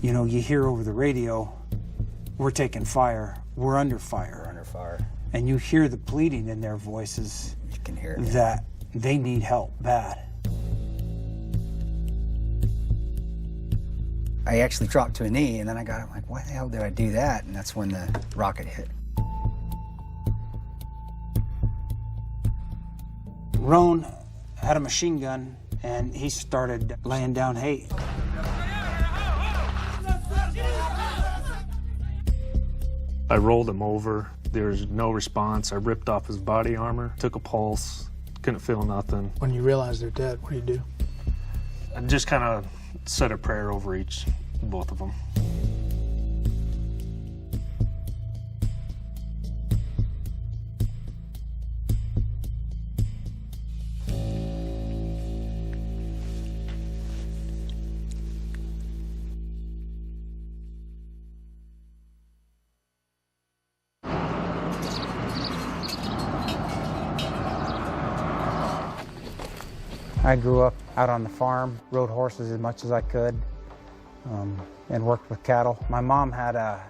You know, you hear over the radio, we're taking fire, we're under fire. We're under fire. And you hear the pleading in their voices. You can hear it. That they need help bad. I actually dropped to a knee, and then I'm like, why the hell did I do that? And that's when the rocket hit. Roan had a machine gun, and he started laying down hay. I rolled him over. There was no response. I ripped off his body armor, took a pulse, couldn't feel nothing. When you realize they're dead, what do? I just kind of said a prayer over both of them. I grew up out on the farm, rode horses as much as I could, and worked with cattle. My mom had a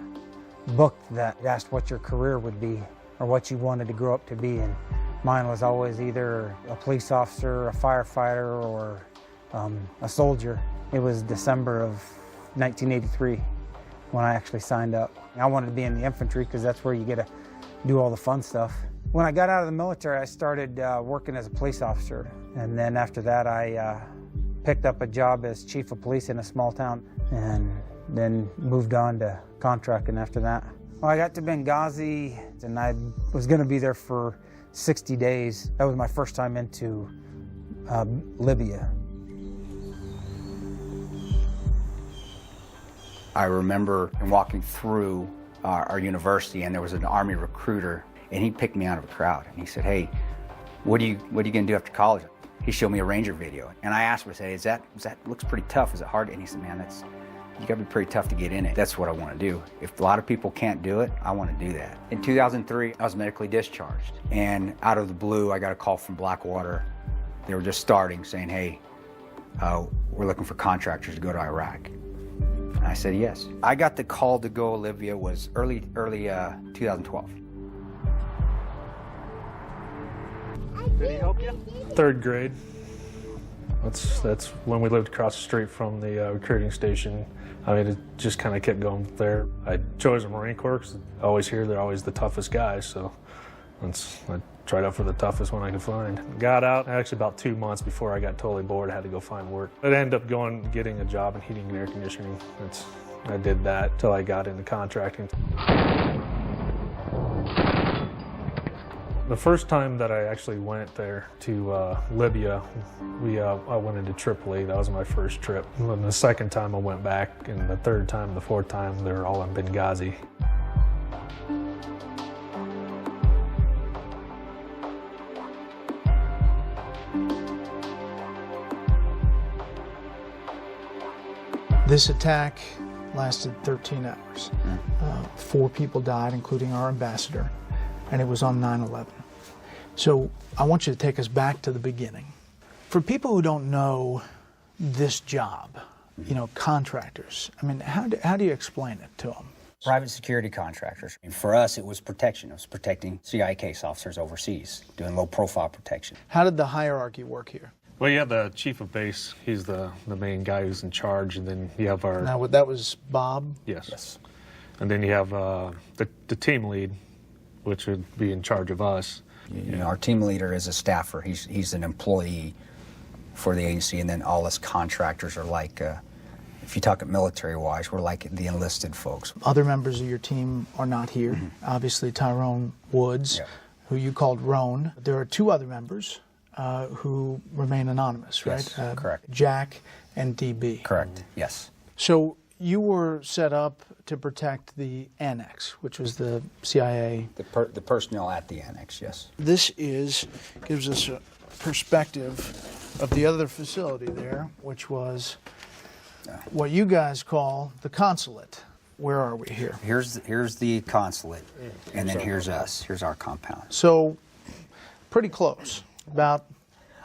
book that asked what your career would be or what you wanted to grow up to be, and mine was always either a police officer, a firefighter, or a soldier. It was December of 1983 when I actually signed up. I wanted to be in the infantry because that's where you get to do all the fun stuff. When I got out of the military, I started working as a police officer, and then after that I picked up a job as chief of police in a small town, and then moved on to contracting after that. Well, I got to Benghazi, and I was going to be there for 60 days. That was my first time into Libya. I remember walking through our university, and there was an Army recruiter, and he picked me out of a crowd, and he said, "Hey, what are you gonna do after college?" He showed me a Ranger video, and I asked him, I said, "Is that looks pretty tough? Is it hard?" And he said, "Man, you gotta be pretty tough to get in it. That's what I want to do. If a lot of people can't do it, I want to do that." In 2003, I was medically discharged, and out of the blue, I got a call from Blackwater. They were just starting, saying, "Hey, we're looking for contractors to go to Iraq." And I said yes. I got the call to go Libya was early 2012. Did he help you? 3rd grade. That's when we lived across the street from the recruiting station. I mean, it just kind of kept going there. I chose the Marine Corps because I always hear they're always the toughest guys, so I tried out for the toughest one I could find. Got out actually about 2 months before I got totally bored. I had to go find work. I ended up getting a job in heating and air conditioning. I did that till I got into contracting. The first time that I actually went there to Libya, I went into Tripoli. That was my first trip. And the second time I went back, and the third time, the fourth time, they were all in Benghazi. This attack lasted 13 hours. 4 people died, including our ambassador, and it was on 9/11. So I want you to take us back to the beginning. For people who don't know this job, you know, contractors, I mean, how do you explain it to them? Private security contractors. And for us, it was protection. It was protecting CIA case officers overseas, doing low-profile protection. How did the hierarchy work here? Well, you have the chief of base. He's the main guy who's in charge, and then you have our... Now, that was Bob? Yes. And then you have the team lead, which would be in charge of us. You know, our team leader is a staffer. He's an employee for the agency, and then all us contractors are like, if you talk it military-wise, we're like the enlisted folks. Other members of your team are not here. Mm-hmm. Obviously, Tyrone Woods, who you called Roan. There are 2 other members who remain anonymous, right? Yes, correct. Jack and DB. Correct, yes. So you were set up to protect the annex, which was the CIA. The personnel at the annex, yes. This gives us a perspective of the other facility there, which was what you guys call the consulate. Where are we here? Here's the consulate, and then here's us. Here's our compound. So pretty close. About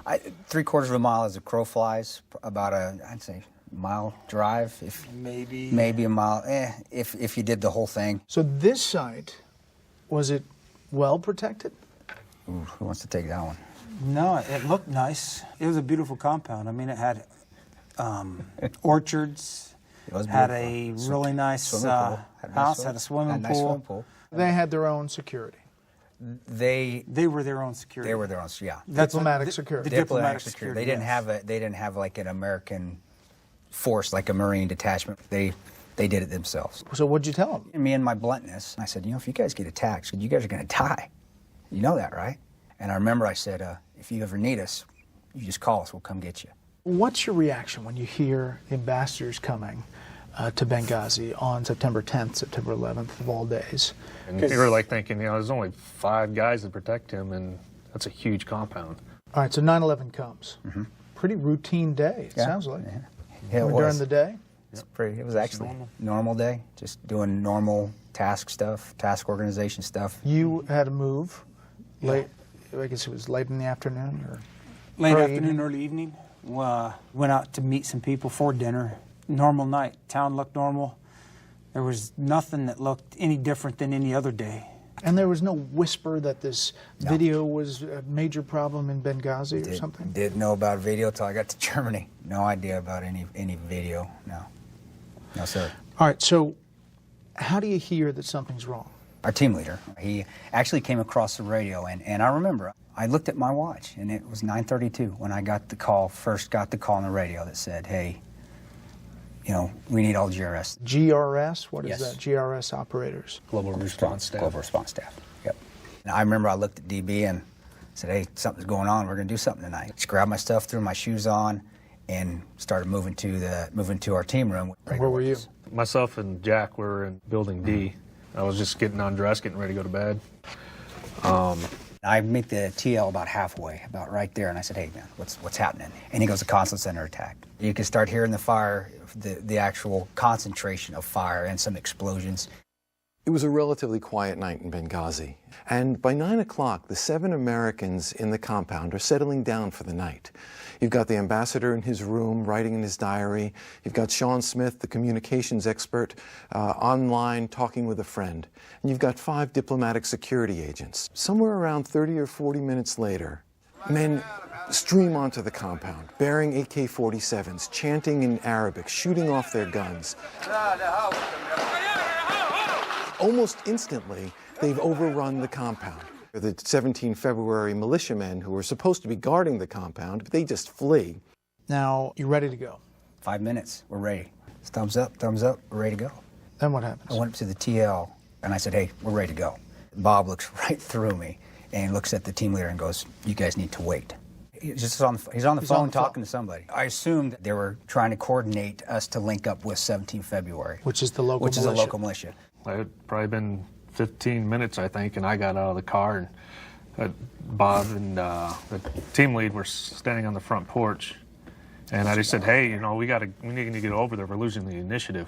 3/4 of a mile as a crow flies, about I'd say mile drive, if maybe a mile, if you did the whole thing. So this site, was it well protected? Ooh, who wants to take that one? No, it looked nice. It was a beautiful compound. I mean, it had orchards, It was had beautiful. a really nice house, had a swimming pool. They had their own security. They were their own security. They were their own, yeah. Diplomatic security. The diplomatic security. They didn't yes. They didn't have like an American force, like a Marine detachment. They did it themselves. So what'd you tell them? Me and my bluntness, I said, if you guys get attacked, you guys are going to die. You know that, right? And I remember I said, if you ever need us, you just call us. We'll come get you. What's your reaction when you hear ambassadors coming to Benghazi on September 10th, September 11th, of all days? And you were like thinking, there's only 5 guys that protect him, and that's a huge compound. All right, so 9/11 comes. Mm-hmm. Pretty routine day, it sounds like. Yeah, it was. During the day? It was actually normal day, just doing normal task stuff, task organization stuff. You had to move late, I guess it was late in the afternoon? Or Late early afternoon, evening? early evening. Went out to meet some people for dinner. Normal night. Town looked normal. There was nothing that looked any different than any other day. And there was no whisper that this video was a major problem in Benghazi or something? Didn't know about video till I got to Germany. No idea about any video, no. No, sir. All right, so how do you hear that something's wrong? Our team leader, he actually came across the radio, and I remember, I looked at my watch, and it was 9:32 when I first got the call on the radio that said, hey, we need all GRS. GRS? What is Yes. that? GRS operators. Global response staff. Global response staff, yep. And I remember I looked at DB and said, hey, something's going on. We're going to do something tonight. Just grabbed my stuff, threw my shoes on, and started moving to our team room. Where were you? Myself and Jack were in Building D. I was just getting undressed, getting ready to go to bed. I meet the TL about halfway, about right there, and I said, hey, man, what's happening? And he goes, the consulate center attack. You can start hearing the fire, the actual concentration of fire and some explosions. It was a relatively quiet night in Benghazi, and by 9 o'clock, the 7 Americans in the compound are settling down for the night. You've got the ambassador in his room, writing in his diary. You've got Sean Smith, the communications expert, online talking with a friend. And you've got 5 diplomatic security agents. Somewhere around 30 or 40 minutes later, men stream onto the compound, bearing AK-47s, chanting in Arabic, shooting off their guns. Almost instantly, they've overrun the compound. The 17 February militiamen who were supposed to be guarding the compound, they just flee. Now, you're ready to go. 5 minutes, we're ready. Thumbs up, we're ready to go. Then what happens? I went up to the TL, and I said, hey, we're ready to go. Bob looks right through me, and he looks at the team leader and goes, you guys need to wait. He's on the phone talking to somebody. I assumed they were trying to coordinate us to link up with 17 February. Which is the local militia. Which is a local militia. It had probably been 15 minutes, I think, and I got out of the car, and Bob and the team lead were standing on the front porch, and I just said, hey, we need to get over there. We're losing the initiative,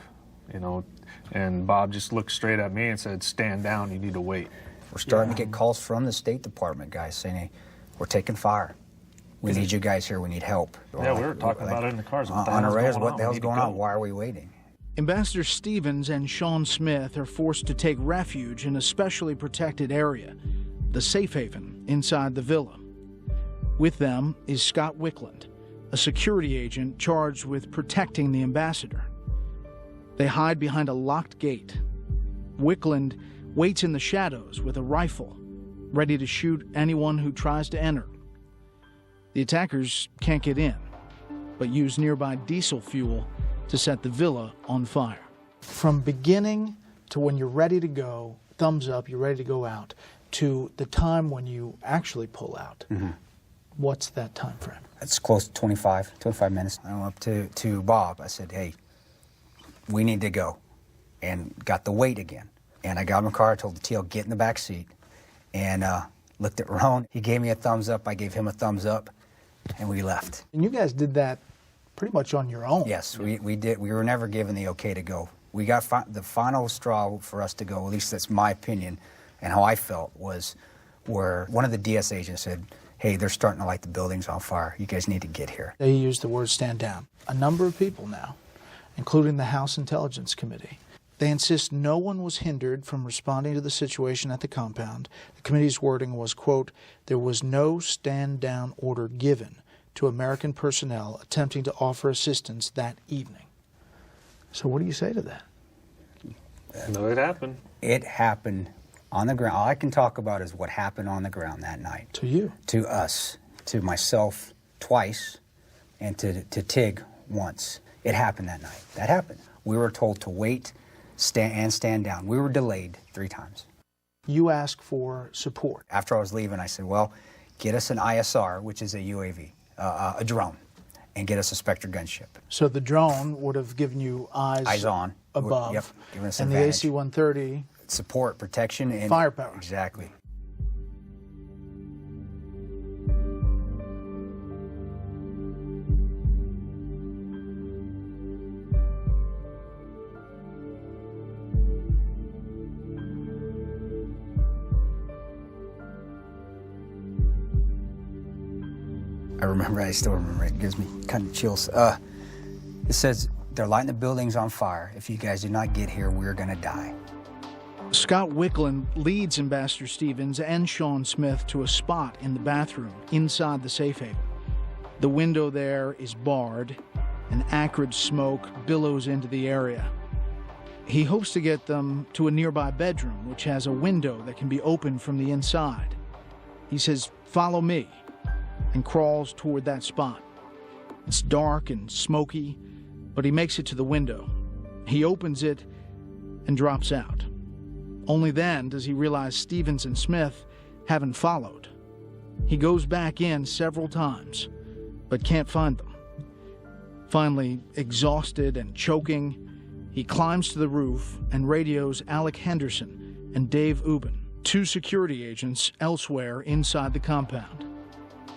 and Bob just looked straight at me and said, stand down, you need to wait. We're starting to get calls from the State Department, guys, saying, hey, we're taking fire. We need you guys here. We need help. Yeah, we were talking about it in the cars. On our radars, what the hell's going on? Why are we waiting? Ambassador Stevens and Sean Smith are forced to take refuge in a specially protected area, the safe haven inside the villa. With them is Scott Wickland, a security agent charged with protecting the ambassador. They hide behind a locked gate. Wickland waits in the shadows with a rifle, ready to shoot anyone who tries to enter. The attackers can't get in, but use nearby diesel fuel to set the villa on fire. From beginning to when you're ready to go, thumbs up, you're ready to go out, to the time when you actually pull out, what's that time frame? It's close to 25 minutes. I went up to Bob. I said, hey, we need to go. And got the weight again. And I got in my car, I told the TL, get in the back seat. And looked at Ron. He gave me a thumbs up. I gave him a thumbs up. And we left. And you guys did that pretty much on your own. Yes, we did. We were never given the okay to go. We got the final straw for us to go, at least that's my opinion, and how I felt was where one of the DS agents said, hey, they're starting to light the buildings on fire. You guys need to get here. They used the word stand down. A number of people now, including the House Intelligence Committee, they insist no one was hindered from responding to the situation at the compound. The committee's wording was, quote, there was no stand-down order given to American personnel attempting to offer assistance that evening. So what do you say to that? No, it happened. It happened on the ground. All I can talk about is what happened on the ground that night. To you? To us, to myself twice, and to Tig once. It happened that night. That happened. We were told to wait and stand down. We were delayed 3 times. You asked for support. After I was leaving, I said, well, get us an ISR, which is a UAV, a drone, and get us a Spectre gunship. So the drone would have given you eyes on. above. Yep, giving us and advantage. the AC-130. Support, protection, and firepower. Exactly. I still remember it. It gives me kind of chills. It says, they're lighting the buildings on fire. If you guys do not get here, we're gonna die. Scott Wickland leads Ambassador Stevens and Sean Smith to a spot in the bathroom inside the safe haven. The window there is barred, and acrid smoke billows into the area. He hopes to get them to a nearby bedroom, which has a window that can be opened from the inside. He says, follow me, and crawls toward that spot. It's dark and smoky, but he makes it to the window. He opens it and drops out. Only then does he realize Stevens and Smith haven't followed. He goes back in several times, but can't find them. Finally, exhausted and choking, he climbs to the roof and radios Alec Henderson and Dave Ubben, 2 security agents elsewhere inside the compound.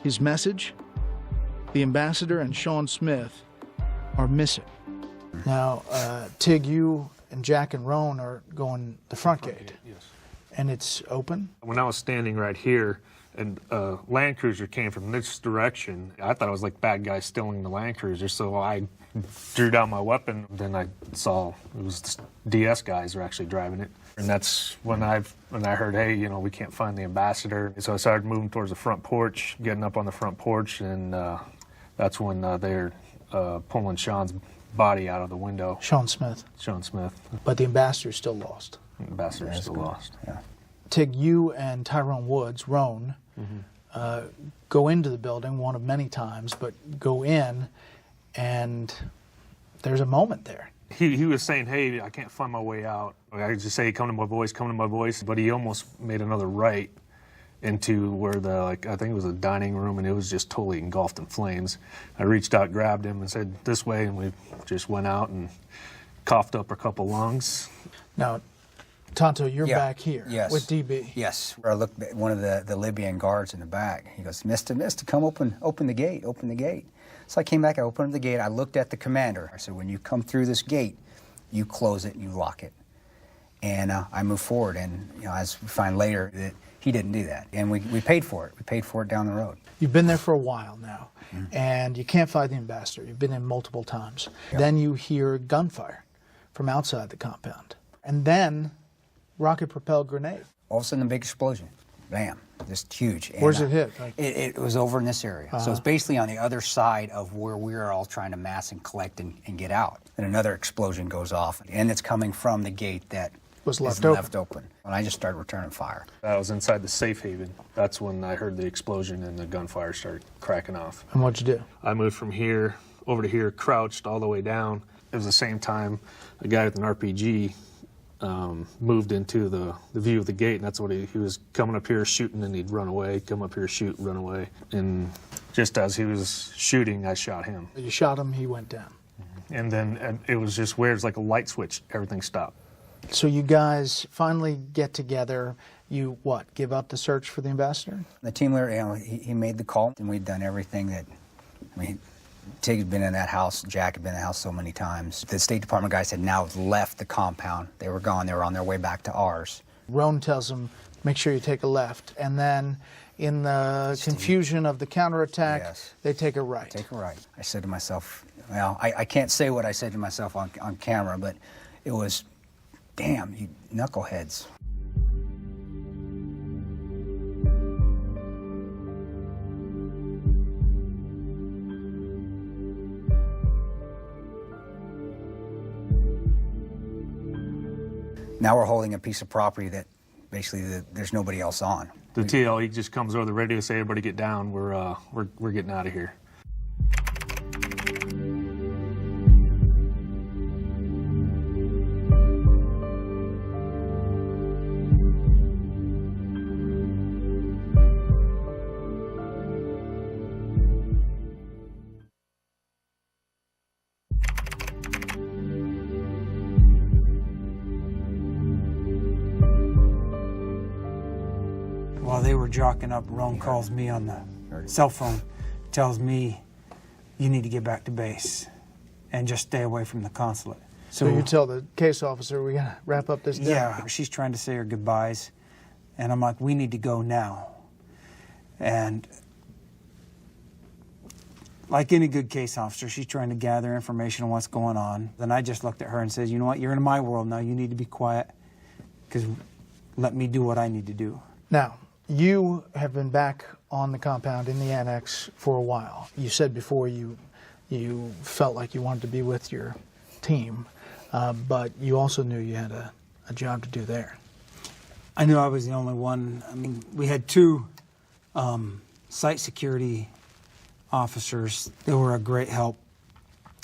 His message? The ambassador and Sean Smith are missing. Now, Tig, you and Jack and Roan are going the front gate. Yes. And it's open? When I was standing right here, and a Land Cruiser came from this direction, I thought it was like bad guys stealing the Land Cruiser, so I drew down my weapon. Then I saw it was the DS guys were actually driving it. And that's when I heard, hey, you know, we can't find the ambassador. So I started moving towards the front porch, getting up on the front porch, and that's when they're pulling Sean's body out of the window. Sean Smith. Sean Smith. But the ambassador's still lost. The ambassador's still lost. Yeah. Tig, you and Tyrone Woods, Roan, go into the building one of many times, but go in, and there's a moment there. He was saying, hey, I can't find my way out. I could just say, come to my voice, but he almost made another right into where I think it was a dining room, and it was just totally engulfed in flames. I reached out, grabbed him, and said, this way, and we just went out and coughed up a couple lungs. Now, Tonto, you're back here with DB. Yes. I looked at one of the Libyan guards in the back. He goes, Mister, come open the gate, open the gate. So I came back, I opened the gate, I looked at the commander. I said, when you come through this gate, you close it and you lock it. And I moved forward, and as we find later that he didn't do that. And we paid for it. We paid for it down the road. You've been there for a while now, and you can't find the ambassador. You've been in multiple times. Yep. Then you hear gunfire from outside the compound. And then rocket-propelled grenade. All of a sudden, a big explosion. Bam. Just huge. Where's it hit? It was over in this area. So it's basically on the other side of where we are all trying to mass and collect and get out. And another explosion goes off, and it's coming from the gate that was left open. And I just started returning fire. I was inside the safe haven. That's when I heard the explosion and the gunfire started cracking off. And what'd you do? I moved from here over to here, crouched all the way down. It was the same time a guy with an RPG moved into the view of the gate, and that's what he was coming up here shooting, and he'd run away, come up here, shoot, run away. And just as he was shooting, I shot him. You shot him, he went down. And then it was just weird. It's like a light switch. Everything stopped. So you guys finally get together. You, give up the search for the ambassador? The team leader, he made the call, and we'd done everything that, Tig had been in that house, Jack had been in the house so many times. The State Department guys had now left the compound. They were gone. They were on their way back to ours. Roan tells him, make sure you take a left. And then in the confusion of the counterattack, Yes. they take a right. Take a right. I said to myself, well, I can't say what I said to myself on camera, but it was, damn, you knuckleheads. Now we're holding a piece of property that basically there's nobody else on. The TL, he just comes over the radio, say, everybody get down, we're getting out of here. While they were jocking up, Roan calls me on the cell phone, tells me, you need to get back to base and just stay away from the consulate. So you tell the case officer, we gotta wrap up this day. Yeah, she's trying to say her goodbyes, and I'm like, we need to go now. And like any good case officer, she's trying to gather information on what's going on. Then I just looked at her and said, you know what, you're in my world now, you need to be quiet, because let me do what I need to do. Now, you have been back on the compound in the annex for a while. You said before you felt like you wanted to be with your team, but you also knew you had a job to do there. I knew I was the only one. I mean, we had two site security officers. They were a great help,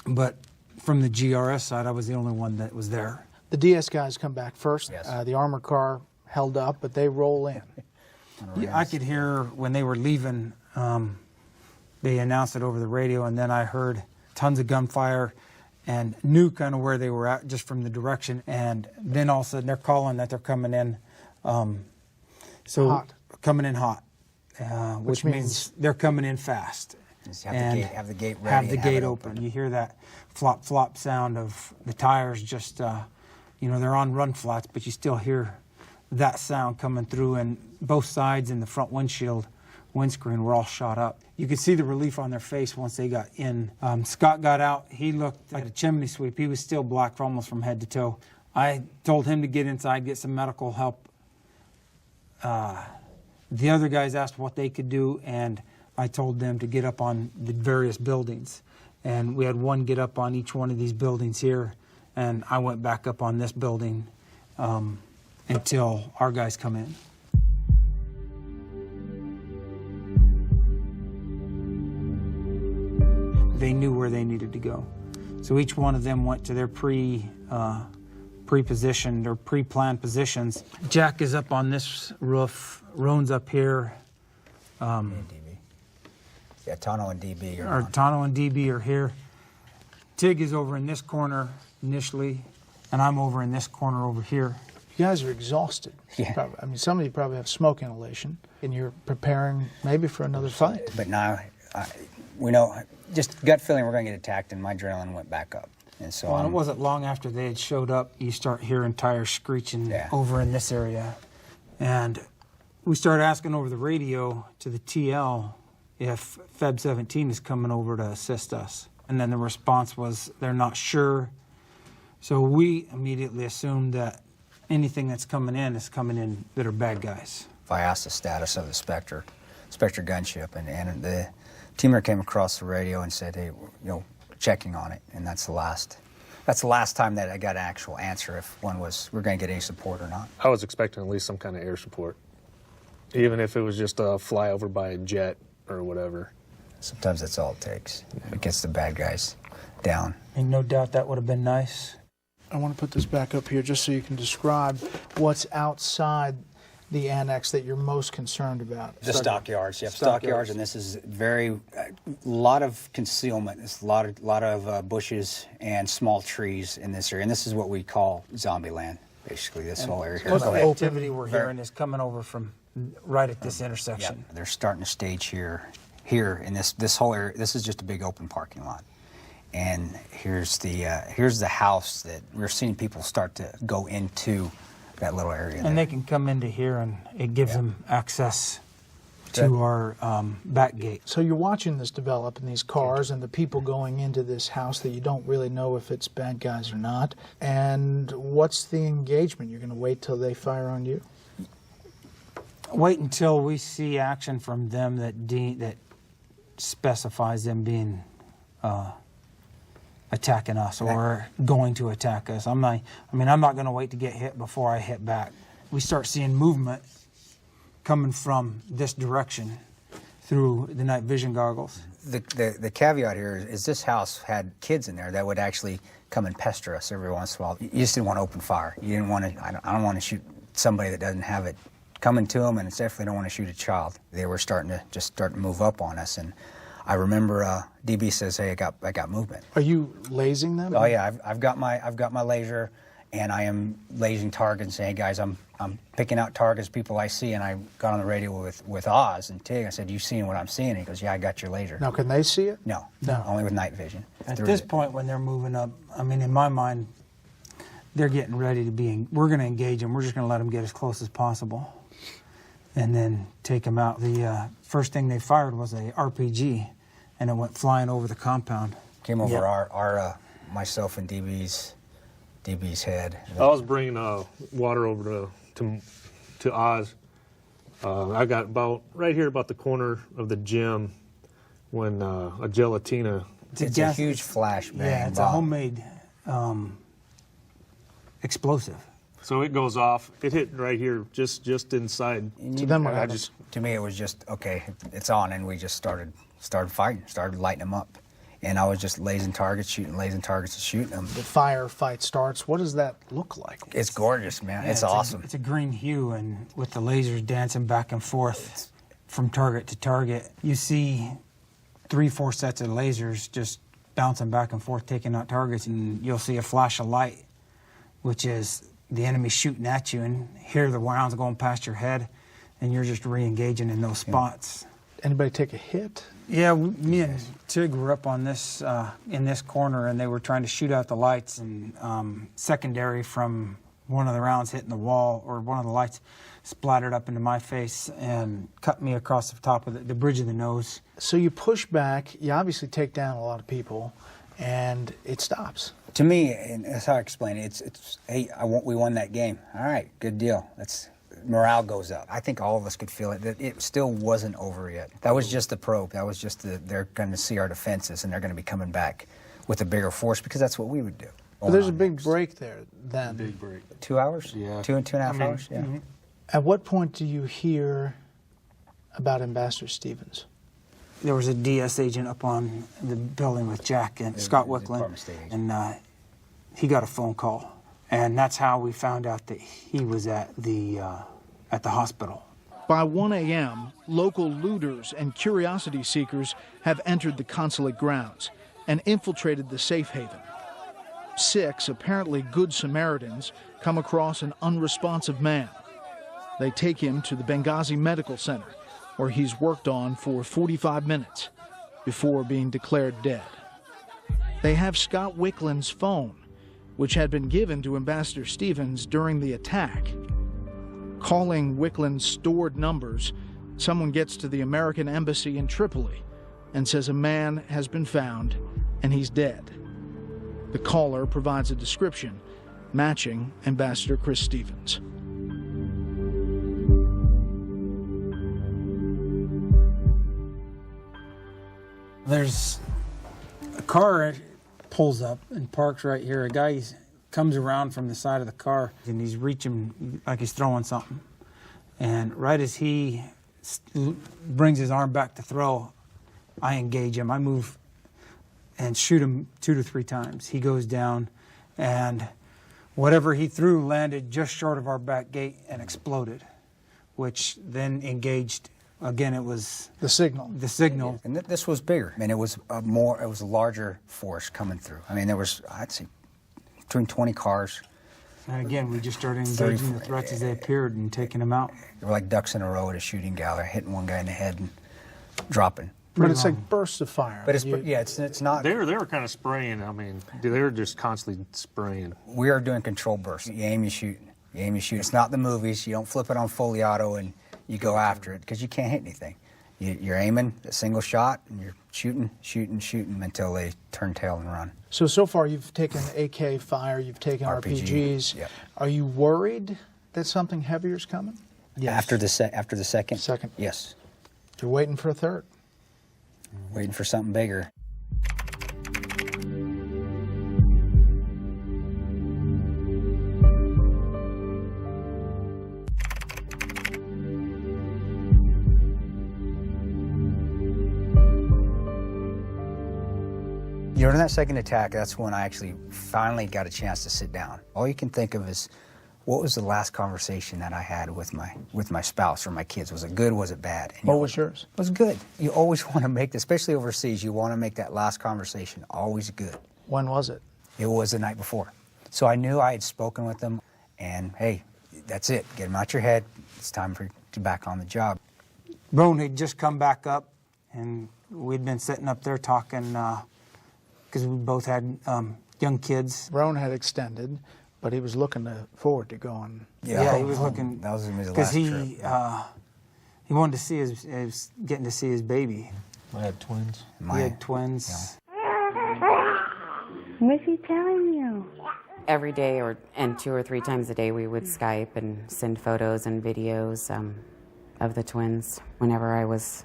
but from the GRS side, I was the only one that was there. The DS guys come back first. Yes. The armor car held up, but they roll in. Yeah, I could hear when they were leaving, they announced it over the radio, and then I heard tons of gunfire and knew kind of where they were at just from the direction. And then all of a sudden they're calling that they're coming in. Hot. Coming in hot, which means they're coming in fast. Just have the gate ready. Have the and gate it open. You hear that flop, flop sound of the tires just, you know, they're on run flats, but you still hear that sound coming through, and both sides in the front windscreen were all shot up. You could see the relief on their face once they got in. Scott got out. He looked like a chimney sweep. He was still black almost from head to toe. I told him to get inside, get some medical help. The other guys asked what they could do, and I told them to get up on the various buildings. And we had one get up on each one of these buildings here, and I went back up on this building until our guys come in. They knew where they needed to go. So each one of them went to their pre-positioned or pre-planned positions. Jack is up on this roof, Roan's up here. DB. Yeah, Tano and DB are on. Tano and DB are here. Tig is over in this corner initially, and I'm over in this corner over here. You guys are exhausted. Yeah. Probably. I mean, some of you probably have smoke inhalation, and you're preparing maybe for another fight. But now, we know, just gut feeling we're going to get attacked, and my adrenaline went back up. And so Well, it wasn't long after they had showed up, you start hearing tires screeching over in this area. And we started asking over the radio to the TL if Feb 17 is coming over to assist us. And then the response was they're not sure. So we immediately assumed that anything that's coming in is coming in that are bad guys. I asked the status of the Spectre gunship, and the teamer came across the radio and said, hey, you know, checking on it, and that's the last time that I got an actual answer if we're going to get any support or not. I was expecting at least some kind of air support, even if it was just a flyover by a jet or whatever. Sometimes that's all it takes. It gets the bad guys down. And no doubt that would have been nice. I want to put this back up here just so you can describe what's outside the annex that you're most concerned about. The stockyards, yep, stockyards, and this is very, lot of concealment. There's a lot of bushes and small trees in this area, and this is what we call zombie land, basically, this whole area here. Most of the activity we're hearing is coming over from right at this intersection. Yep, they're starting to stage here in this whole area. This is just a big open parking lot. And here's the house that we're seeing people start to go into that little area. And they can come into here, and it gives them access to our back gate. So you're watching this develop in these cars and the people going into this house that you don't really know if it's bad guys or not. And what's the engagement? You're going to wait till they fire on you? Wait until we see action from them that specifies them being attacking us or going to attack us. I'm not going to wait to get hit before I hit back. We start seeing movement coming from this direction through the night vision goggles. The caveat here is this house had kids in there that would actually come and pester us every once in a while. You just didn't want to open fire. You didn't want to. I don't want to shoot somebody that doesn't have it coming to them, and it's definitely don't want to shoot a child. They were starting to move up on us, and I remember DB says, "Hey, I got movement." Are you lasing them? Oh yeah, I've got my laser, and I am lasing targets and saying, "Hey guys, I'm picking out targets, people I see." And I got on the radio with Oz and Tig. I said, "You seeing what I'm seeing?" And he goes, "Yeah, I got your laser." Now, can they see it? No, No. only with night vision. At this point, when they're moving up, I mean, in my mind, they're getting ready to be. We're going to engage them. We're just going to let them get as close as possible, and then take them out. The first thing they fired was a RPG, and it went flying over the compound. Came over our myself and DB's head. I was bringing water over to Oz. I got right here about the corner of the gym when a gelatina. It's a huge flashbang. Yeah, it's a homemade explosive. So it goes off. It hit right here, just inside. So then what I happens? to me, it was just okay. It's on, and we just started fighting, started lighting them up, and I was just lasing targets and shooting them. The firefight starts. What does that look like? It's gorgeous, man. Yeah, it's awesome. It's a green hue, and with the lasers dancing back and forth from target to target, you see 3-4 sets of lasers just bouncing back and forth, taking out targets, and you'll see a flash of light, which is the enemy shooting at you, and hear the rounds going past your head, and you're just re-engaging in those spots. Anybody take a hit? Yeah, me and Tig were up on this in this corner, and they were trying to shoot out the lights, and secondary from one of the rounds hitting the wall, or one of the lights splattered up into my face and cut me across the top of the bridge of the nose. So you push back. You obviously take down a lot of people, and it stops. To me, and that's how I explain it. It's hey, we won that game. All right, good deal. Morale goes up. I think all of us could feel it. That it still wasn't over yet. That was just the probe. That was just they're going to see our defenses, and they're going to be coming back with a bigger force, because that's what we would do. But there's a big break there then. Big break. 2 hours? Yeah. 2.5 hours? Yeah. Mm-hmm. At what point do you hear about Ambassador Stevens? There was a DS agent up on the building with Jack and Scott the Wicklund, Department State agent. and he got a phone call, and that's how we found out that he was at the hospital. By 1 a.m., local looters and curiosity seekers have entered the consulate grounds and infiltrated the safe haven. 6 apparently good Samaritans come across an unresponsive man. They take him to the Benghazi Medical Center, where he's worked on for 45 minutes before being declared dead. They have Scott Wicklund's phone, which had been given to Ambassador Stevens during the attack. Calling Wicklund's stored numbers, someone gets to the American embassy in Tripoli and says a man has been found and he's dead. The caller provides a description matching Ambassador Kris Stevens. There's a car pulls up and parks right here. A guy comes around from the side of the car, and he's reaching like he's throwing something. And right as he brings his arm back to throw, I engage him. I move and shoot him 2 to 3 times. He goes down, and whatever he threw landed just short of our back gate and exploded, which then engaged. Again, it was the signal. The signal. And this was bigger. I mean, it was a larger force coming through. I mean, there was, I'd say, between 20 cars. And again, we just started engaging the threats as they appeared and taking them out. They were like ducks in a row at a shooting gallery, hitting one guy in the head and dropping. But it's like bursts of fire. But it's not. They were kind of spraying. I mean, they were just constantly spraying. We are doing control bursts. You aim, you shoot. You aim, you shoot. It's not the movies. You don't flip it on fully auto and you go after it because you can't hit anything. You're aiming a single shot, and you're shooting until they turn tail and run. So far you've taken AK fire, you've taken RPGs. Yep. Are you worried that something heavier is coming? Yes. After the second? Second. Yes. You're waiting for a third. Waiting for something bigger. During that second attack, that's when I actually finally got a chance to sit down. All you can think of is, what was the last conversation that I had with my spouse or my kids? Was it good? Was it bad? What was yours? It was good. You always want to make, especially overseas, you want to make that last conversation always good. When was it? It was the night before. So I knew I had spoken with them, and hey, that's it. Get them out your head. It's time for you to back on the job. Roan had just come back up, and we'd been sitting up there talking, because we both had young kids. Roan had extended, but he was looking forward to going. Yeah, he was looking. That was his last trip. He wanted to see getting to see his baby. I had twins. He had twins. Yeah. What's he telling you? Every day and 2 or 3 times a day we would Skype and send photos and videos of the twins. Whenever I was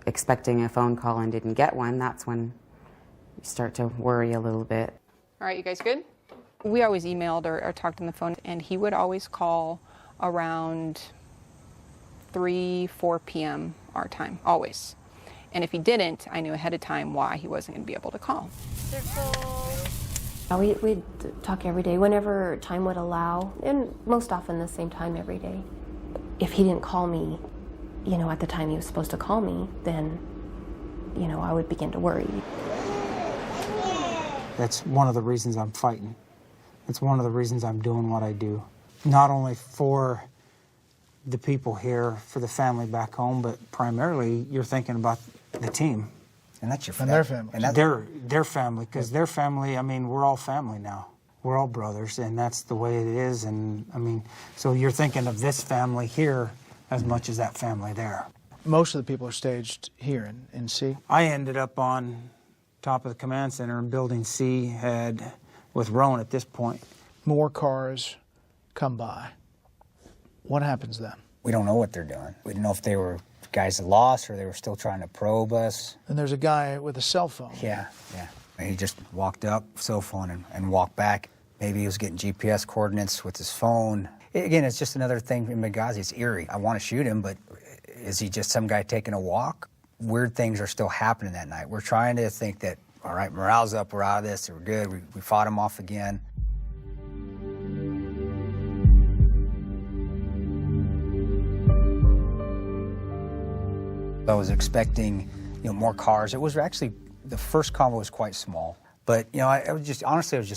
expecting a phone call and didn't get one, that's when you start to worry a little bit. All right, you guys good? We always emailed or talked on the phone, and he would always call around 3, 4 p.m. our time, always. And if he didn't, I knew ahead of time why he wasn't going to be able to call. We'd talk every day, whenever time would allow, and most often the same time every day. If he didn't call me, at the time he was supposed to call me, then, I would begin to worry. That's one of the reasons I'm fighting. It's one of the reasons I'm doing what I do. Not only for the people here, for the family back home, but primarily you're thinking about the team. And that's your And their family. And their family, because their family, we're all family now. We're all brothers, and that's the way it is. And, so you're thinking of this family here as much as that family there. Most of the people are staged here in C. I ended up on top of the command center in Building C, with Roan at this point. More cars come by. What happens then? We don't know what they're doing. We don't know if they were guys that lost or they were still trying to probe us. And there's a guy with a cell phone. Yeah. And he just walked up, cell phone, and walked back. Maybe he was getting GPS coordinates with his phone. Again, it's just another thing in Benghazi. It's eerie. I want to shoot him, but is he just some guy taking a walk? Weird things are still happening that night. We're trying to think that, all right, morale's up, we're out of this, we're good, we fought him off again. I was expecting, more cars. It was actually, the first convoy was quite small, but I was just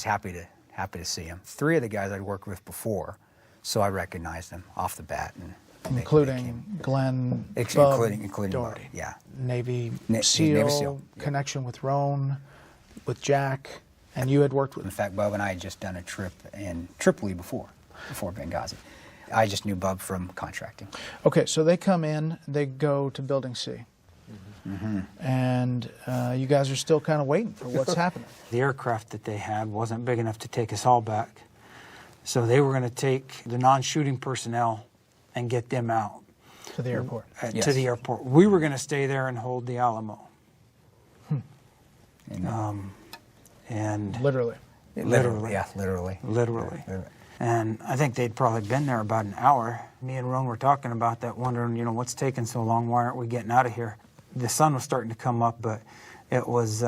happy to see him. 3 of the guys I'd worked with before, so I recognized them off the bat. And including Glenn, including Doherty. Bub, yeah. Navy Navy SEAL, SEAL, connection with Roan, with Jack, and you had worked with him. In fact, Bub and I had just done a trip in Tripoli before Benghazi. I just knew Bub from contracting. Okay, so they come in, they go to Building C. Mm-hmm. And you guys are still kind of waiting for what's happening. The aircraft that they had wasn't big enough to take us all back. So they were going to take the non-shooting personnel and get them out. To the airport. To the airport. We were going to stay there and hold the Alamo. And literally. Yeah, literally. And I think they'd probably been there about an hour. Me and Roan were talking about that, wondering, what's taking so long? Why aren't we getting out of here? The sun was starting to come up, but it was,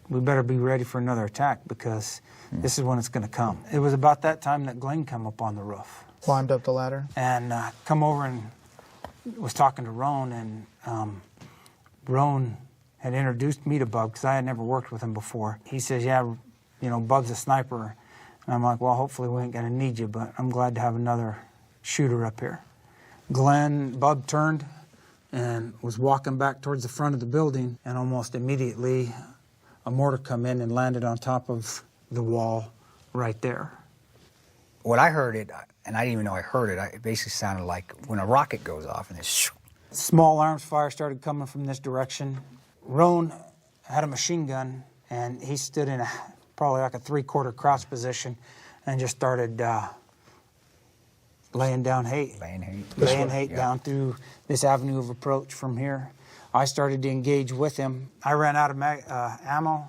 we better be ready for another attack because this is when it's going to come. It was about that time that Glenn come up on the roof. Climbed up the ladder? And come over and was talking to Roan, and Roan had introduced me to Bub because I had never worked with him before. He says, yeah, Bub's a sniper. And I'm like, well, hopefully we ain't going to need you, but I'm glad to have another shooter up here. Bub turned and was walking back towards the front of the building, and almost immediately a mortar come in and landed on top of the wall right there. When I heard it, and I didn't even know I heard it. It basically sounded like when a rocket goes off, and it's Small arms fire started coming from this direction. Roan had a machine gun, and he stood in probably like a 3/4 crouch position and just started laying down hate. Laying hate down through this avenue of approach from here. I started to engage with him. I ran out of ammo,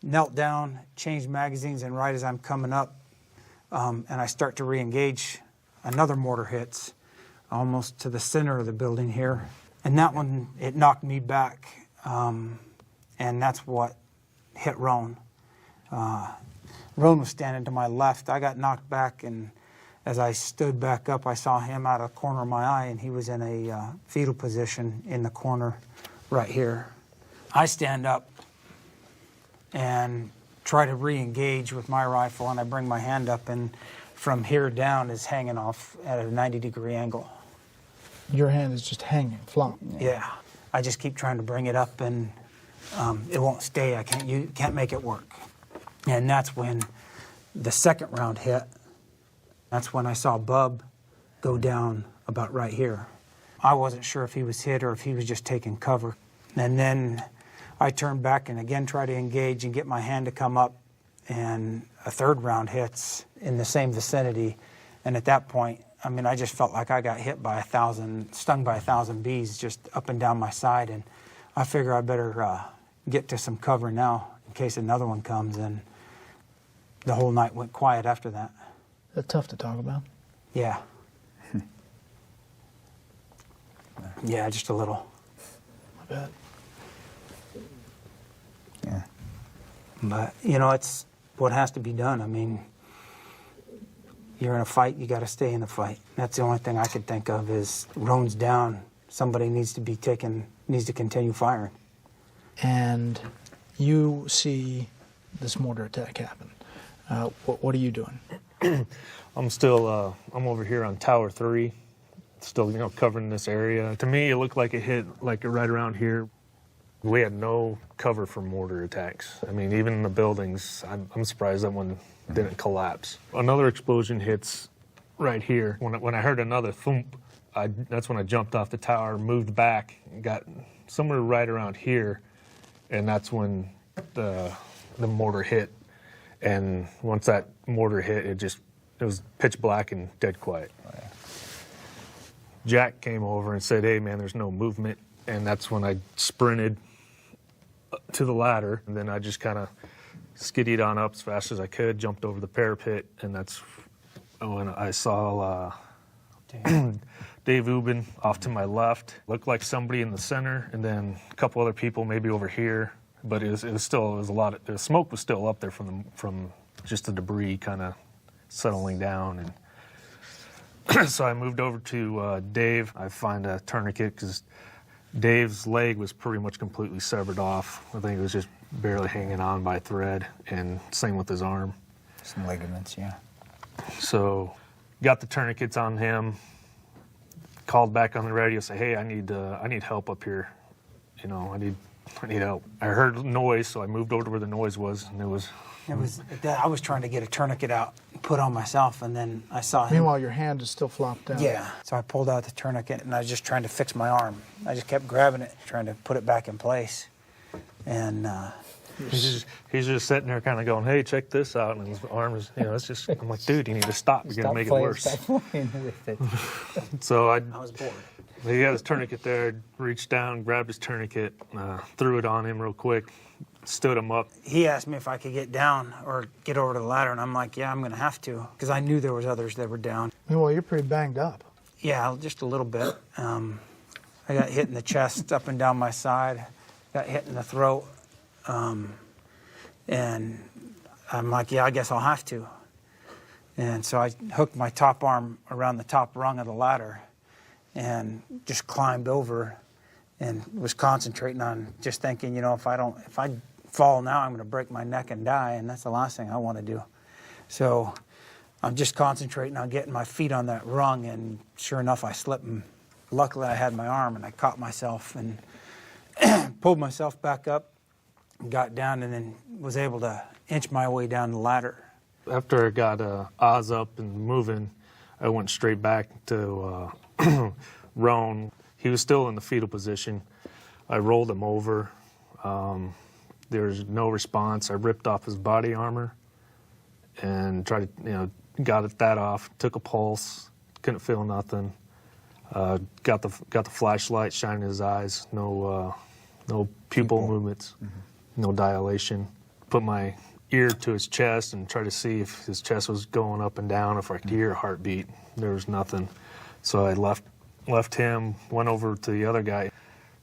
knelt down, changed magazines, and right as I'm coming up, and I start to re-engage, another mortar hits almost to the center of the building here. And that one, it knocked me back, and that's what hit Roan. Roan was standing to my left. I got knocked back, and as I stood back up, I saw him out of the corner of my eye, and he was in a fetal position in the corner right here. I stand up and try to re-engage with my rifle, and I bring my hand up, and from here down is hanging off at a 90-degree angle. Your hand is just hanging, flop. Yeah. I just keep trying to bring it up, and it won't stay. I can't make it work. And that's when the second round hit. That's when I saw Bub go down about right here. I wasn't sure if he was hit or if he was just taking cover. And then I turned back and again tried to engage and get my hand to come up, and a third round hits in the same vicinity. And at that point, I mean, I just felt like I got hit by stung by 1,000 bees just up and down my side. And I figure I better get to some cover now in case another one comes. And the whole night went quiet after that. That's tough to talk about. Yeah. Yeah, just a little. I bet. Yeah. But, you know, it's what has to be done. I mean, you're in a fight, you got to stay in the fight. That's the only thing I could think of is Roan's down. Somebody needs to continue firing. And you see this mortar attack happen. What are you doing? I'm still, I'm over here on Tower 3, still, you know, covering this area. To me, it looked like it hit like right around here. We had no cover for mortar attacks. I mean, even in the buildings, I'm surprised that one didn't collapse. Another explosion hits right here. When I heard another thump, that's when I jumped off the tower, moved back, and got somewhere right around here, and that's when the mortar hit. And once that mortar hit, it was pitch black and dead quiet. Jack came over and said, "Hey man, there's no movement." And that's when I sprinted to the ladder, and then I just kind of skiddied on up as fast as I could, jumped over the parapet, and that's when I saw Dave Ubin off to my left. Looked like somebody in the center, and then a couple other people maybe over here. But it was a lot of, the smoke was still up there from just the debris kind of settling down. And so I moved over to Dave. I find a tourniquet because Dave's leg was pretty much completely severed off. I think it was just barely hanging on by a thread, and same with his arm. Some ligaments, yeah. So got the tourniquets on him, called back on the radio, say, "Hey, I need help up here. You know, I need help." I heard noise, so I moved over to where the noise was, and it was I was trying to get a tourniquet out and put on myself, and then I saw him. Meanwhile, your hand is still flopped down. Yeah. So I pulled out the tourniquet, and I was just trying to fix my arm. I just kept grabbing it, trying to put it back in place. And he's just sitting there kind of going, "Hey, check this out." And his arm is, you know, it's just, I'm like, "Dude, you need to stop. You're going to make it worse." Stop playing with it. So I was bored. He got his tourniquet there, reached down, grabbed his tourniquet, threw it on him real quick, stood him up. He asked me if I could get down or get over to the ladder, and I'm like, yeah, I'm going to have to, because I knew there was others that were down. Meanwhile, you're pretty banged up. Yeah, just a little bit. I got hit in the chest, up and down my side, got hit in the throat, and I'm like, yeah, I guess I'll have to. And so I hooked my top arm around the top rung of the ladder and just climbed over and was concentrating on just thinking, you know, if I fall now, I'm going to break my neck and die, and that's the last thing I want to do. So I'm just concentrating on getting my feet on that rung, and sure enough, I slipped, and luckily I had my arm, and I caught myself and pulled myself back up, got down, and then was able to inch my way down the ladder. After I got Oz up and moving, I went straight back to Roan. He was still in the fetal position. I rolled him over. There was no response. I ripped off his body armor and tried to, got that off. Took a pulse. Couldn't feel nothing. Got the flashlight shining in his eyes. No pupil movements. No dilation. Put my ear to his chest and tried to see if his chest was going up and down, if I could hear a heartbeat. There was nothing. So I left him, went over to the other guy.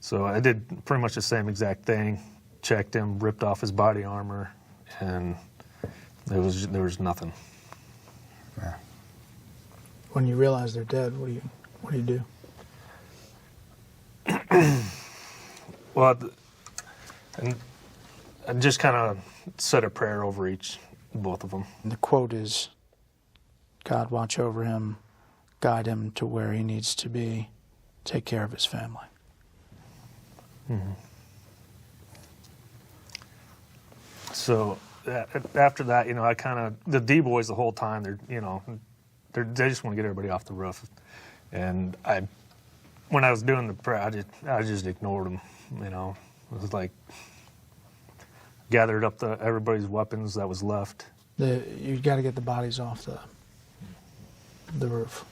So I did pretty much the same exact thing. Checked him, ripped off his body armor, and there was nothing. Yeah. When you realize they're dead, what do you do? Well, and I just kind of said a prayer over both of them. And the quote is, God watch over him, guide him to where he needs to be, take care of his family. Mm-hmm. So after that, I kind of, the D boys the whole time, they just want to get everybody off the roof. And when I was doing the prayer, I just ignored them, It was like, gathered up everybody's weapons that was left. You got to get the bodies off the roof.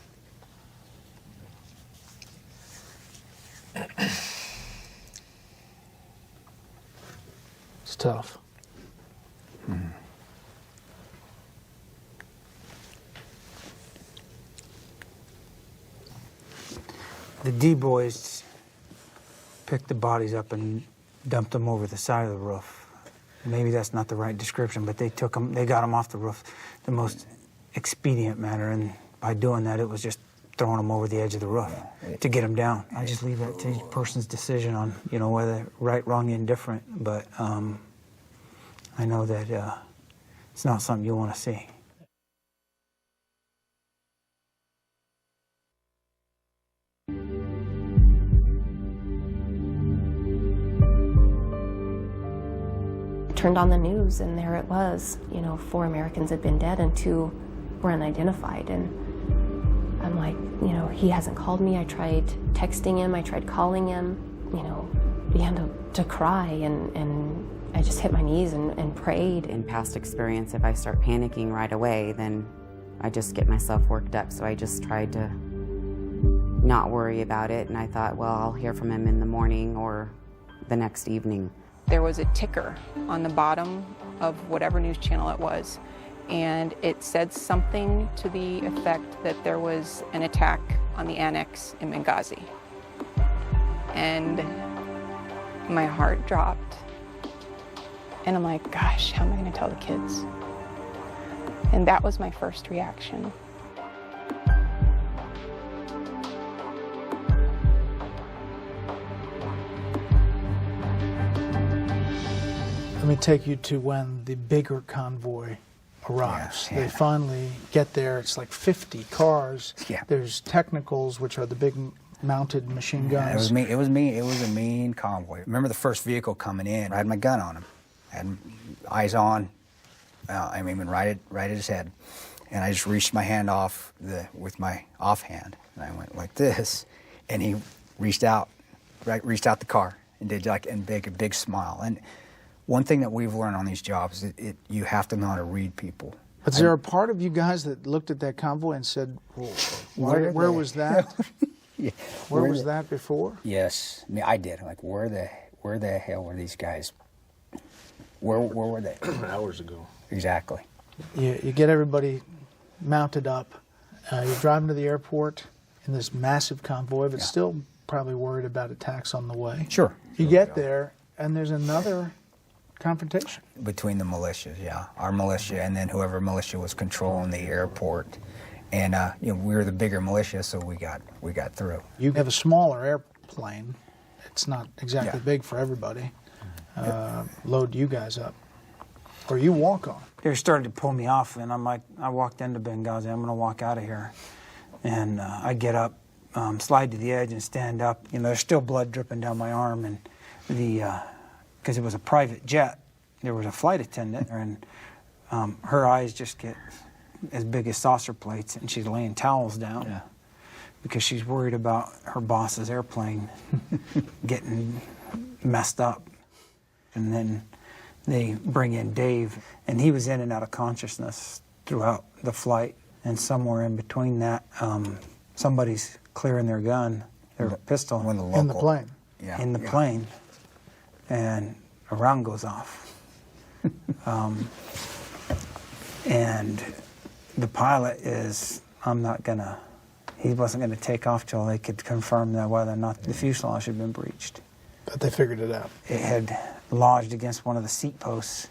It's tough. Mm-hmm. The D boys picked the bodies up and dumped them over the side of the roof. Maybe that's not the right description, but they got them off the roof the most expedient manner, and by doing that, it was just throwing them over the edge of the roof to get them down. I just leave that to each person's decision on, whether right, wrong, indifferent, but I know that it's not something you want to see. Turned on the news, and there it was. 4 Americans had been dead and 2 were unidentified. And I'm like, he hasn't called me. I tried texting him. I tried calling him. Began to cry, and I just hit my knees and prayed. In past experience, if I start panicking right away, then I just get myself worked up. So I just tried to not worry about it. And I thought, well, I'll hear from him in the morning or the next evening. There was a ticker on the bottom of whatever news channel it was, and it said something to the effect that there was an attack on the annex in Benghazi. And my heart dropped, and I'm like, gosh, how am I going to tell the kids? And that was my first reaction. Let me take you to when the bigger convoy arrives. Yeah. They finally get there. It's like 50 cars. Yeah. There's technicals, which are the big mounted machine guns. It was a mean convoy. Remember the first vehicle coming in? I had my gun on him. I had eyes on. Right at his head. And I just reached my hand off with my offhand, and I went like this, and he reached out the car and did a big smile. And one thing that we've learned on these jobs is you have to know how to read people. But is there a part of you guys that looked at that convoy and said, where was that? Yeah. Where was that before? Yes, I did. I'm like, where the hell were these guys? Where were they? Hours ago. Exactly. You get everybody mounted up. You're driving to the airport in this massive convoy, but still probably worried about attacks on the way. Sure. You get there, and there's another confrontation. Between the militias, our militia, and then whoever militia was controlling the airport, and we were the bigger militia, so we got through. You have a smaller airplane. It's not exactly big for everybody. Load you guys up, or you walk on. They started to pull me off, and I'm like, I walked into Benghazi. I'm going to walk out of here, and I get up, slide to the edge, and stand up. There's still blood dripping down my arm, and because it was a private jet, there was a flight attendant, and her eyes just get as big as saucer plates, and she's laying towels down because she's worried about her boss's airplane getting messed up. And then they bring in Dave, and he was in and out of consciousness throughout the flight. And somewhere in between that, somebody's clearing their gun, their pistol. In the plane. Yeah. In the plane, and a round goes off. And the pilot he wasn't gonna take off till they could confirm that whether or not the fuselage had been breached. But they figured it out. It had lodged against one of the seat posts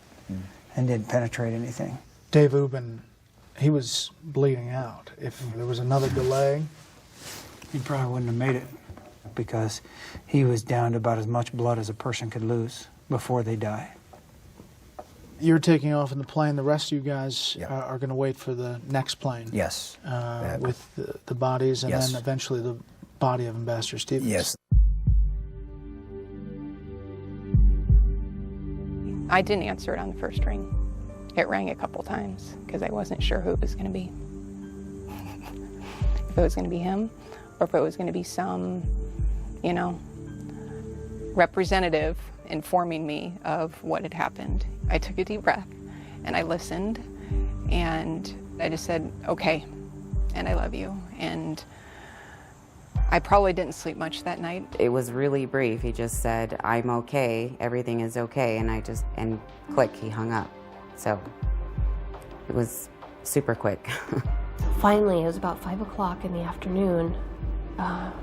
and didn't penetrate anything. Dave Ubben, he was bleeding out. If there was another delay, He probably wouldn't have made it because he was down to about as much blood as a person could lose before they die. you're taking off in the plane. The rest of you guys are going to wait for the next plane. Yes. With the bodies and Yes. then eventually the body of Ambassador Stevens. Yes. I didn't answer it on the first ring. It rang a couple times because I wasn't sure who it was going to be. If it was going to be him or if it was going to be some, you know, representative informing me of what had happened. I took a deep breath and I listened and I just said, okay, and I love you. And I probably didn't sleep much that night. It was really brief. He just said, I'm okay, everything is okay, and click, he hung up. So it was super quick. Finally, it was about 5 o'clock in the afternoon. A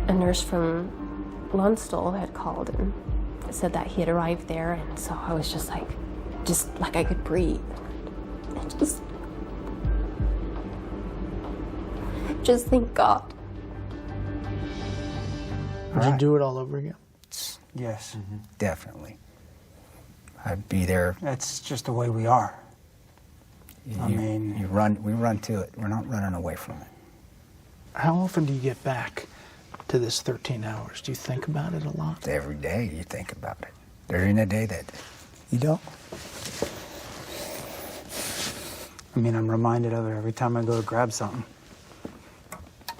nurse from Lunstall had called and said that he had arrived there, and so I was just like I could breathe. And just thank God. Would you do it all over again? Yes. Mm-hmm. Definitely. I'd be there. That's just the way we are. We run to it. We're not running away from it. How often do you get back to this 13 hours? Do you think about it a lot? Every day you think about it. There ain't a day that you don't. I mean, I'm reminded of it every time I go to grab something.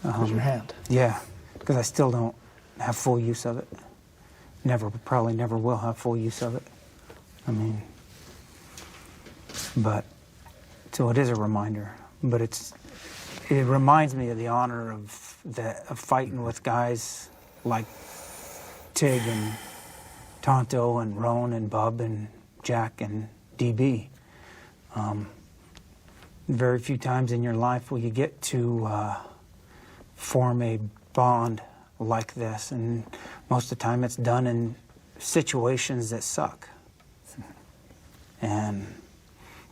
With your hand? Yeah, because I still don't have full use of it. Probably never will have full use of it. I mean, so it is a reminder, but it reminds me of the honor of fighting with guys like Tig and Tonto and Roan and Bub and Jack and DB. Very few times in your life will you get to form a bond like this, and most of the time it's done in situations that suck.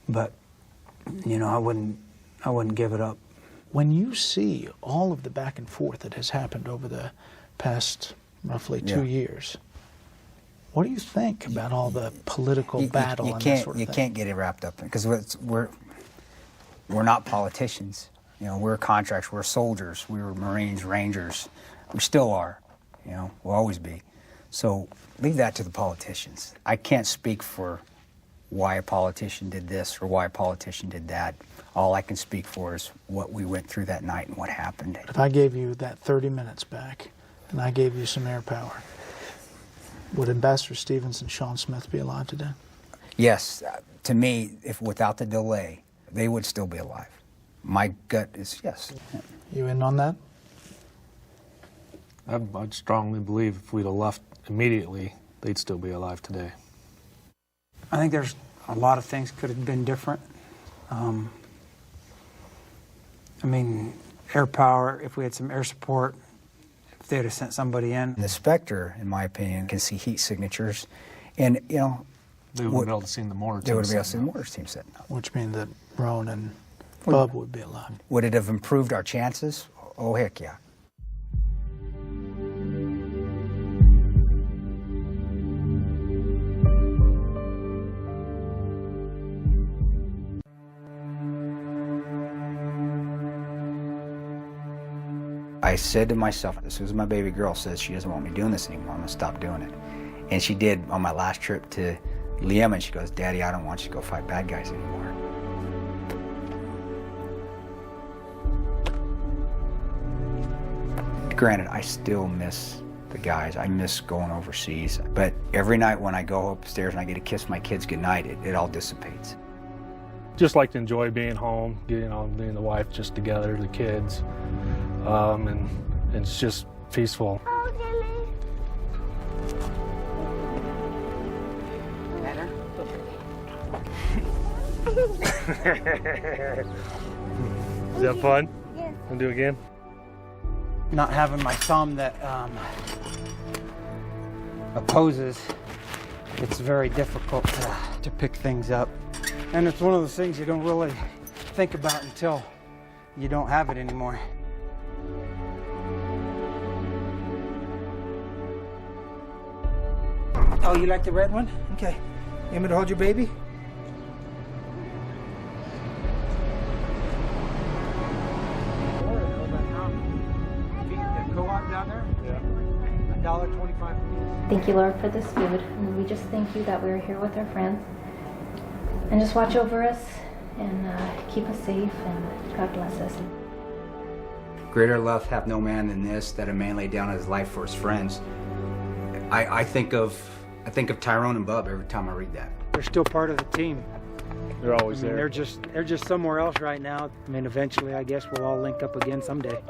But you know, I wouldn't give it up. When you see all of the back and forth that has happened over the past roughly 2 years, what do you think about all the political battle and that sort of thing? You can't get it wrapped up in it, because we're not politicians. You know, we're contractors, we're soldiers, we were Marines, Rangers. We still are, you know, we'll always be. So leave that to the politicians. I can't speak for why a politician did this or why a politician did that. All I can speak for is what we went through that night and what happened. If I gave you that 30 minutes back and I gave you some air power, would Ambassador Stevens and Sean Smith be alive today? Yes, to me, if without the delay, they would still be alive. My gut is yes. You in on that? I'd strongly believe if we'd have left immediately, they'd still be alive today. I think there's a lot of things could have been different. I mean, air power, if we had some air support, if they'd have sent somebody in. The Spectre, in my opinion, can see heat signatures, and you know, They would be able to see the mortar team. They would be able to see the mortar team setting up. Which means that Roan and Bub would be alive. Would it have improved our chances? Oh, heck yeah. I said to myself, as soon as my baby girl says she doesn't want me doing this anymore, I'm going to stop doing it. And she did on my last trip to Yemen. She goes, Daddy, I don't want you to go fight bad guys anymore. Granted, I still miss the guys. I miss going overseas. But every night when I go upstairs and I get to kiss my kids goodnight, it all dissipates. Just like to enjoy being home, me and the wife just together, the kids, and it's just peaceful. Better? Is that fun? Yes. Want to do it again? Not having my thumb that opposes, it's very difficult to pick things up. And it's one of those things you don't really think about until you don't have it anymore. Oh, you like the red one? Okay. You want me to hold your baby? Down there? Yeah. $1.25. Thank you, Lord, for this food. And we just thank you that we're here with our friends. And just watch over us and keep us safe, and God bless us. Greater love hath no man than this, that a man lay down his life for his friends. I think of Tyrone and Bub every time I read that. They're still part of the team. They're always there. They're just somewhere else right now. I mean, eventually, I guess we'll all link up again someday.